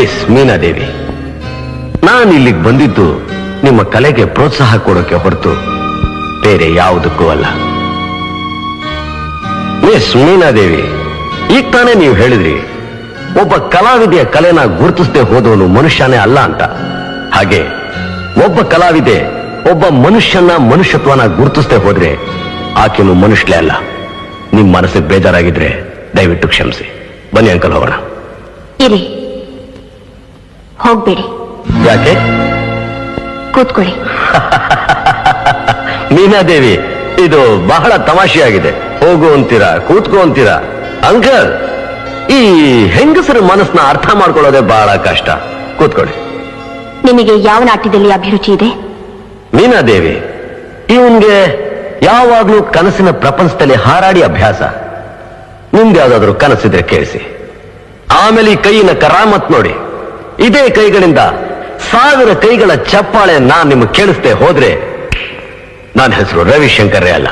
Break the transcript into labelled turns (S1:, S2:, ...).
S1: Miss ಮೀನಾದೇವಿ, ನಾನು ಇಲ್ಲಿಗೆ ಬಂದಿದ್ದು ನಿಮ್ಮ ಕಲೆಗೆ ಪ್ರೋತ್ಸಾಹ ಕೊಡೋಕೆ ಹೊರತು ಬೇರೆ ಯಾವುದಕ್ಕೂ ಅಲ್ಲ. ಮಿಸ್ ಮೀನಾದೇವಿ, ಈಗ ತಾನೇ ನೀವು ಹೇಳಿದ್ರಿ ಒಬ್ಬ ಕಲಾವಿದೆಯ ಕಲೆನ ಗುರುತಿಸದೆ ಹೋದವನು ಮನುಷ್ಯನೇ ಅಲ್ಲ ಅಂತ. ಹಾಗೆ ಒಬ್ಬ ಕಲಾವಿದೆ ಒಬ್ಬ ಮನುಷ್ಯನ ಮನುಷ್ಯತ್ವನ ಗುರುತಿಸದೆ ಹೋದ್ರೆ ಆಕೆನು ಮನುಷ್ಯಲೇ ಅಲ್ಲ. ನಿಮ್ ಮನಸ್ಸಿಗೆ ಬೇಜಾರಾಗಿದ್ರೆ ದಯವಿಟ್ಟು ಕ್ಷಮಿಸಿ. ಬನ್ನಿ ಅಂಕಲ್, ಹೋಗೋಣ.
S2: ಇರಿ, ಹೋಗ್ಬೇಡಿ.
S1: ಯಾಕೆ?
S2: ಕೂತ್ಕೊಳ್ಳಿ.
S1: ಮೀನಾದೇವಿ, ಇದು ಬಹಳ ತಮಾಷೆಯಾಗಿದೆ. ಹೋಗು ಅಂತೀರಾ, ಕೂತ್ಕೋ ಅಂತೀರಾ. ಅಂಕಲ್, ಈ ಹೆಂಗಸರ ಮನಸ್ಸನ್ನ ಅರ್ಥ ಮಾಡ್ಕೊಳ್ಳೋದೇ ಬಹಳ ಕಷ್ಟ. ಕೂತ್ಕೊಳ್ಳಿ.
S2: ನಿಮಗೆ ಯಾವ ನಾಟ್ಯದಲ್ಲಿ ಅಭಿರುಚಿ ಇದೆ?
S1: ಮೀನಾದೇವಿ, ಇವನ್ಗೆ ಯಾವಾಗ್ಲೂ ಕನಸಿನ ಪ್ರಪಂಚದಲ್ಲಿ ಹಾರಾಡಿ ಅಭ್ಯಾಸ. ನಿಮ್ದು ಯಾವ್ದಾದ್ರು ಕನಸಿದ್ರೆ ಕೇಳಿಸಿ. ಆಮೇಲೆ ಈ ಕೈಯಿನ ಕರಾಮತ್ ನೋಡಿ. ಇದೇ ಕೈಗಳಿಂದ 1000 ಕೈಗಳ ಚಪ್ಪಾಳೆ ನಾನ್ ನಿಮಗೆ ಕೇಳಿಸ್ದೆ ಹೋದ್ರೆ ನನ್ನ ಹೆಸರು ರವಿಶಂಕರೇ ಅಲ್ಲ.